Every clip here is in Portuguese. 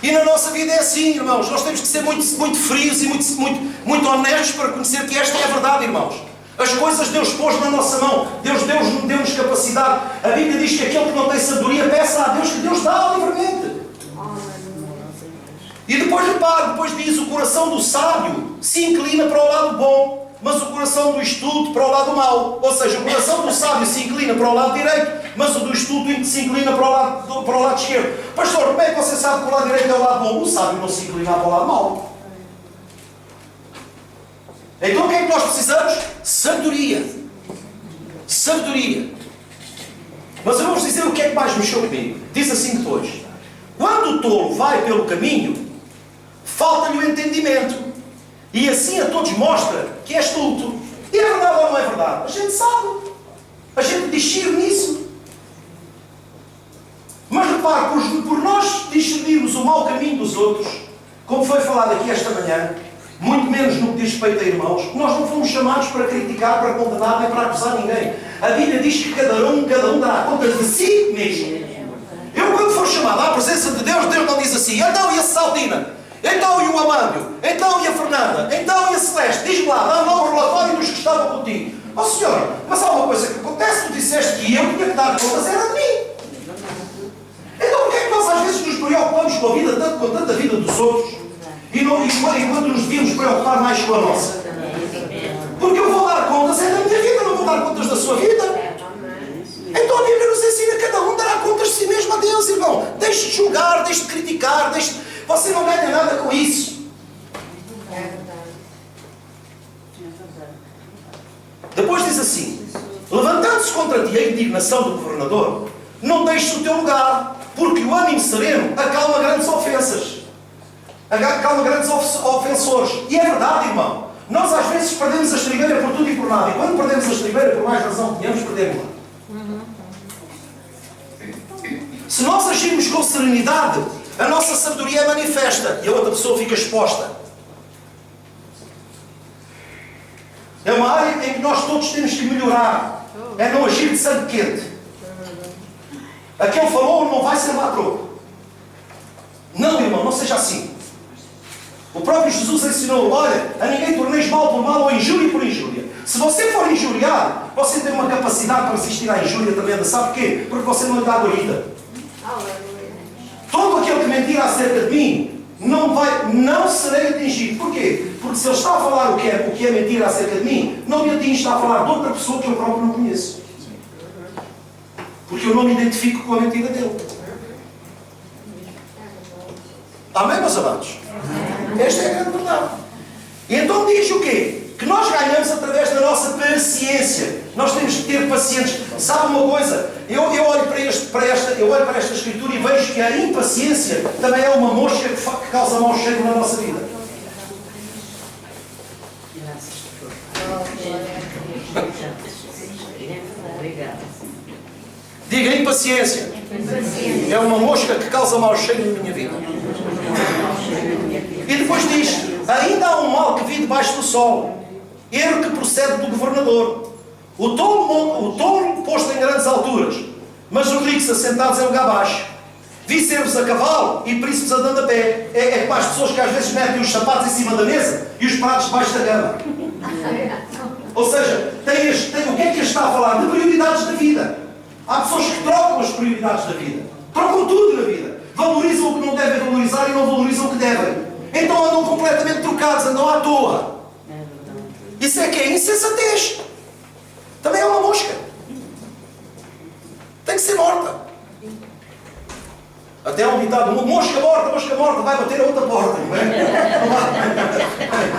E na nossa vida é assim, irmãos. Nós temos que ser muito, muito frios e muito honestos para conhecer que esta é a verdade, irmãos. As coisas Deus pôs na nossa mão. Deus deu-nos capacidade. A Bíblia diz que aquele que não tem sabedoria peça a Deus, que Deus dá livremente. E depois repare, depois diz: o coração do sábio se inclina para o lado bom, mas o coração do estúpido para o lado mau. Ou seja, o coração do sábio se inclina para o lado direito, mas o do estúpido se inclina para o lado esquerdo. Pastor, como é que você sabe que o lado direito é o lado bom? O sábio não se inclina para o lado mau. Então o que é que nós precisamos? Sabedoria. Sabedoria. Mas eu vou-vos dizer o que é que mais mexeu comigo. Diz assim depois: quando o tolo vai pelo caminho, falta-lhe o entendimento. E assim a todos mostra que é estulto. E é verdade ou não é verdade? A gente sabe. A gente discerne nisso. Mas repare, por nós discernirmos o mau caminho dos outros, como foi falado aqui esta manhã, muito menos no que diz respeito a irmãos, nós não fomos chamados para criticar, para condenar, nem para acusar ninguém. A Bíblia diz que cada um dará conta de si mesmo. Eu, quando for chamado à presença de Deus, Deus não diz assim: então e a Saldina? Então e o Amândio? Então e a Fernanda? Então e a Celeste? Diz-me lá, dá-me lá o relatório dos que estavam contigo. Ó Senhor, mas há uma coisa que acontece: tu disseste que eu tinha que dar contas, era de mim. Então porquê é que nós às vezes nos preocupamos com a vida tanto quanto a vida dos outros e enquanto nos devíamos preocupar mais com a nossa? Porque eu vou dar contas é da minha vida, não vou dar contas da sua vida. Então a Bíblia nos ensina que cada um dará contas de si mesmo a Deus, irmão. Deixe de julgar, deixe de criticar, você não ganha nada com isso. Depois diz assim: levantando-se contra ti a indignação do governador, não deixes o teu lugar, porque o ânimo sereno acalma grandes ofensas. Acalma grandes ofensores. E é verdade, irmão. Nós às vezes perdemos a estribeira por tudo e por nada. E quando perdemos a estribeira, por mais razão que tenhamos, perdemos-la. Se nós agirmos com serenidade, a nossa sabedoria é manifesta e a outra pessoa fica exposta. É uma área em que nós todos temos que melhorar. É não agir de sangue quente. Aquele falou, não vai ser lá troco. Não, irmão, não seja assim. O próprio Jesus ensinou: olha, a ninguém torneis mal por mal ou injúria por injúria. Se você for injuriado, você tem uma capacidade para resistir à injúria tremenda. Sabe porquê? Porque você não lhe dá guarida. Todo aquele que mentir acerca de mim não serei atingido. Porquê? Porque se ele está a falar o que é mentira acerca de mim, não me atinge, está a falar de outra pessoa que eu próprio não conheço. Porque eu não me identifico com a mentira dele. Amém, meus amados? Esta é a grande verdade. E então diz o quê? Que nós ganhamos através da nossa paciência. Nós temos que ter pacientes. Sabe uma coisa? Eu olho para esta escritura e vejo que a impaciência também é uma mosca que causa mau cheiro na nossa vida. Diga: impaciência. É uma mosca que causa mau cheiro na minha vida. E depois diz: ainda há um mal que vi debaixo do sol, erro que procede do governador. O tolo posto em grandes alturas, mas os ricos assentados em lugar baixo. Vi servos a cavalo e príncipes andando a pé. É como as pessoas que às vezes metem os sapatos em cima da mesa e os pratos debaixo da cama. Ou seja, o que é que está a falar? De prioridades da vida. Há pessoas que trocam as prioridades da vida. Trocam tudo na vida. Valorizam o que não devem valorizar e não valorizam o que devem. Então andam completamente trocados, andam à toa. Isso é que é insensatez. Também é uma mosca. Tem que ser morta. Até há um ditado: mosca morta, vai bater a outra porta. Não é?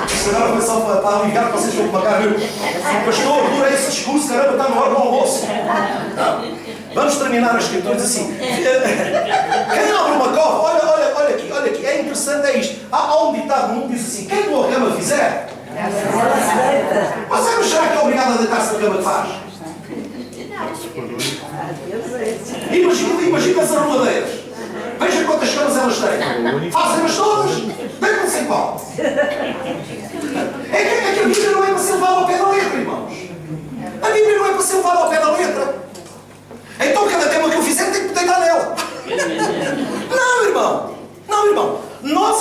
Isto agora foi só para ligar que vocês vão pagar. Pastor, dura esse discurso, caramba, está na hora do almoço. Não. Vamos terminar a escritura assim. Quem abre uma cova, olha aqui, é interessante, é isto. Há um ditado no mundo que diz assim: quem tua cama fizer, mas será que é obrigado a deitar-se na cama que faz? Imagina as arrumadeiras. Veja quantas camas elas têm. Fazem-nas todas. Deitam-se em qual? É que a Bíblia não é para ser levada ao pé da letra, irmãos. A Bíblia não é para ser levada ao pé da letra. Então cada cama que eu fizer tem que deitar nela. Não, irmão.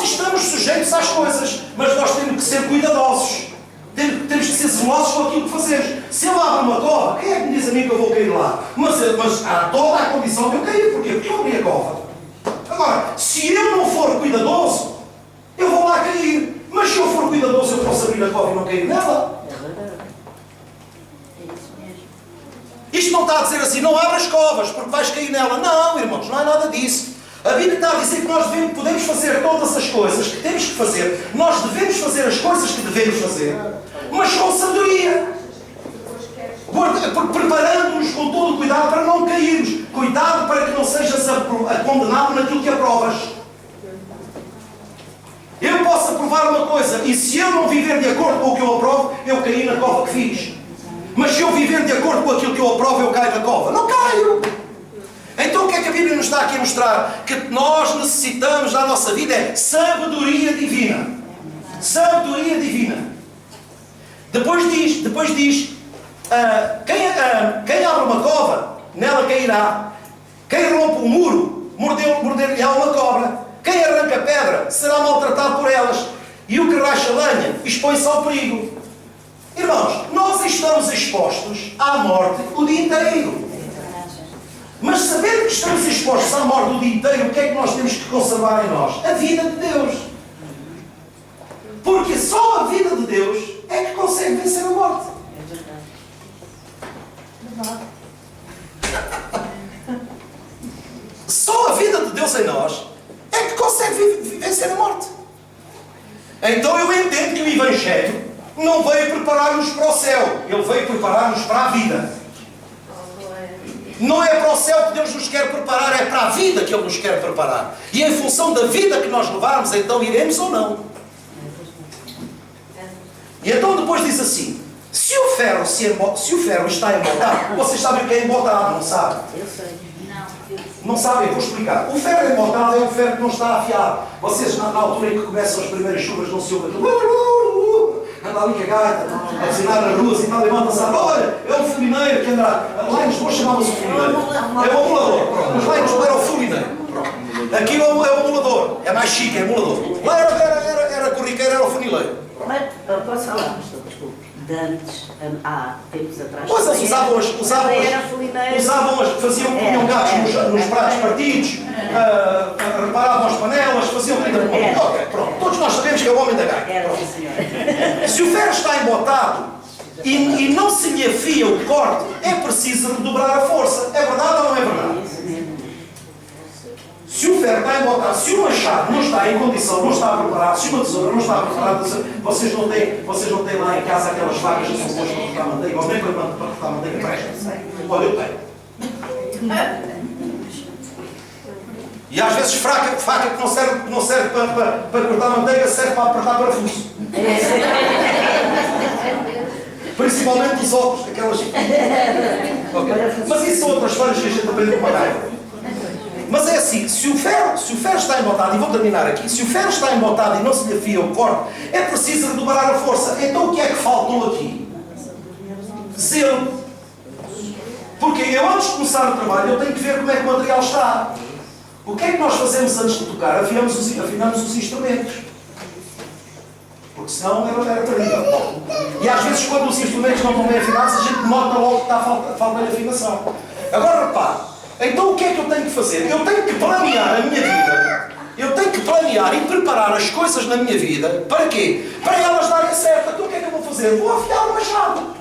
estamos sujeitos às coisas, mas nós temos que ser cuidadosos. Temos que ser zelosos com aquilo que fazemos. Se eu abro uma cova, quem é que me diz a mim que eu vou cair lá? Mas há toda a condição de eu cair. Porquê? Porque eu abri a cova. Agora, se eu não for cuidadoso, eu vou lá cair. Mas se eu for cuidadoso, eu posso abrir a cova e não cair nela. Isto não está a dizer assim, não abras covas, porque vais cair nela. Não, irmãos, não é nada disso. A Bíblia está a dizer que nós podemos fazer todas as coisas que temos que fazer. Nós devemos fazer as coisas que devemos fazer, mas com sabedoria. Preparando-nos com todo o cuidado para não cairmos. Cuidado para que não sejas condenado naquilo que aprovas. Eu posso aprovar uma coisa, e se eu não viver de acordo com o que eu aprovo, eu caí na cova que fiz. Mas se eu viver de acordo com aquilo que eu aprovo, eu caio na cova. Não caio! Então o que é que a Bíblia nos está aqui a mostrar? Que nós necessitamos na nossa vida é sabedoria divina. Sabedoria divina. Depois diz quem abre uma cova, nela cairá. Quem rompe um muro, morder-lhe-á uma cobra. Quem arranca pedra, será maltratado por elas. E o que racha lenha, expõe-se ao perigo. Irmãos, nós estamos expostos à morte o dia inteiro. Mas sabendo que estamos expostos à morte o dia inteiro, o que é que nós temos que conservar em nós? A vida de Deus. Porque só a vida de Deus é que consegue vencer a morte. Só a vida de Deus em nós é que consegue vencer a morte. Então eu entendo que o Evangelho não veio preparar-nos para o céu. Ele veio preparar-nos para a vida. Não é para o céu que Deus nos quer preparar, é para a vida que Ele nos quer preparar. E em função da vida que nós levarmos, então iremos ou não. E então depois diz assim, se o ferro está embotado, vocês sabem o que é embotado, não sabem? Eu sei. Não sabem, vou explicar. O ferro embotado é um ferro que não está afiado. Vocês, na altura em que começam as primeiras chuvas, não se ouve aquilo. Anda ali com a gaita, a buzinar na rua, e tal, levanta-se, olha, é um fumineiro que anda. Lá em Lisboa chamava-se fumineiro. É o amulador. Mas lá em Lisboa era o fumineiro. Aqui é o amulador. É mais chique, é amulador. Lá era corriqueiro, era o funileiro. Mas, posso falar, desculpe. De antes, há tempos atrás. Pois eles punham gatos nos pratos partidos, reparavam as panelas, faziam comida. Ok, pronto. Todos nós sabemos que é o homem da gaita. Se o ferro está embotado e não se lhe afia o corte, é preciso redobrar a força. É verdade ou não é verdade? Se o ferro está embotado, se o machado não está em condição, não está preparado, se uma tesoura não está preparada, vocês não têm lá em casa aquelas facas que são boas para cortar manteiga, ou nem para cortar manteiga presta. Olha, eu tenho. E às vezes faca que não serve para cortar manteiga, serve para apertar parafuso. Principalmente os óculos, aquelas. Okay. Mas isso são outras histórias que a gente aprende com uma raiva. Mas é assim, se o ferro está embotado, e vou terminar aqui, se o ferro está embotado e não se lhe afia o corte, é preciso redobrar a força. Então o que é que faltou aqui? Zelo. Porque eu antes de começar o trabalho, eu tenho que ver como é que o material está. O que é que nós fazemos antes de tocar? Afinamos os instrumentos. Porque senão era terrível. E às vezes quando os instrumentos não estão bem afinados, a gente nota logo que está falta de afinação. Agora repare. Então o que é que eu tenho que fazer? Eu tenho que planear a minha vida. Eu tenho que planear e preparar as coisas na minha vida. Para quê? Para elas darem certo. Então o que é que eu vou fazer? Vou afiar o machado.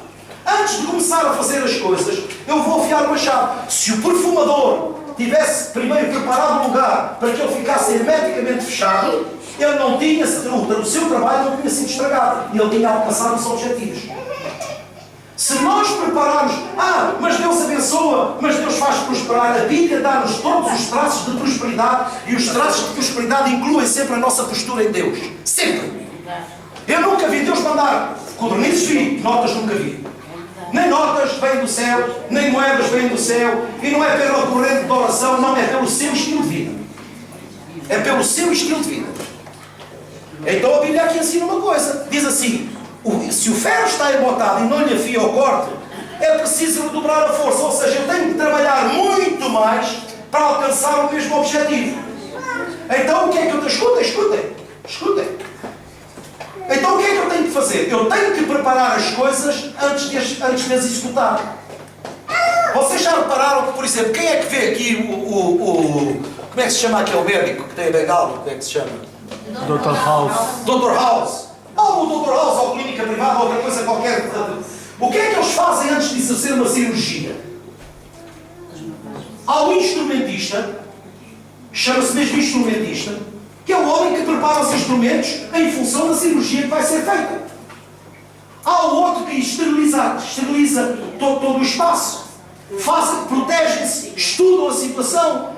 Antes de começar a fazer as coisas, eu vou afiar o machado. Se o perfumador tivesse primeiro preparado o lugar para que ele ficasse hermeticamente fechado, ele não tinha, o seu trabalho não tinha sido estragado. E ele tinha alcançado os objetivos. Se nós prepararmos, mas Deus abençoa, mas Deus faz prosperar, a Bíblia dá-nos todos os traços de prosperidade, e os traços de prosperidade incluem sempre a nossa postura em Deus. Sempre. Eu nunca vi Deus mandar codornizes, vi, notas nunca vi. Nem notas vêm do céu, nem moedas vêm do céu, e não é pela corrente de oração, não, é pelo seu estilo de vida. É pelo seu estilo de vida. Então a Bíblia aqui ensina uma coisa, diz assim, se o ferro está embotado e não lhe afia o corte, é preciso redobrar a força. Ou seja, eu tenho que trabalhar muito mais para alcançar o mesmo objetivo. Então o que é que eu... Escutem. Escutem. Então o que é que eu tenho que fazer? Eu tenho que preparar as coisas antes de as executar. Vocês já repararam que, por exemplo, quem é que vê aqui como é que se chama aquele médico que tem a bengala? Como é que se chama? Dr. House. Dr. House. Ou o Dr. House, ou clínica privada, ou outra coisa qualquer. O que é que eles fazem antes de exercer uma cirurgia? Há um instrumentista, chama-se mesmo instrumentista, que é o homem que prepara os instrumentos em função da cirurgia que vai ser feita. Há o outro que esteriliza todo o espaço. Protegem-se, estudam a situação,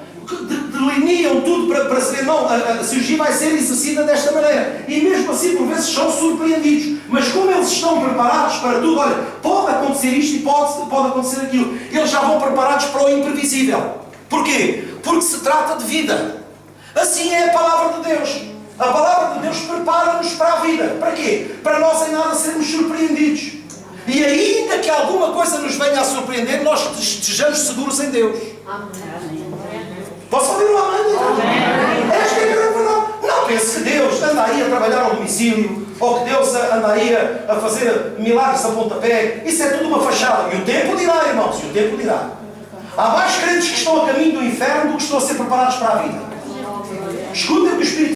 delineam tudo para saber, não, a cirurgia vai ser exercida desta maneira. E mesmo assim, por vezes, são surpreendidos. Mas como eles estão preparados para tudo, olha, pode acontecer isto e pode acontecer aquilo. Eles já vão preparados para o imprevisível. Porquê? Porque se trata de vida. Assim é a palavra de Deus. A palavra de Deus prepara-nos para a vida. Para quê? Para nós em nada sermos surpreendidos. E ainda que alguma coisa nos venha a surpreender, nós estejamos seguros em Deus. Amém. Posso ouvir um amém? Esta é a grande verdade. Não pense que Deus anda aí a trabalhar ao domicílio, ou que Deus anda aí a fazer milagres a pontapé. Isso é tudo uma fachada. E o tempo dirá, irmãos, e o tempo dirá. Há mais crentes que estão a caminho do inferno do que estão a ser preparados para a vida. Escutem o que o Espírito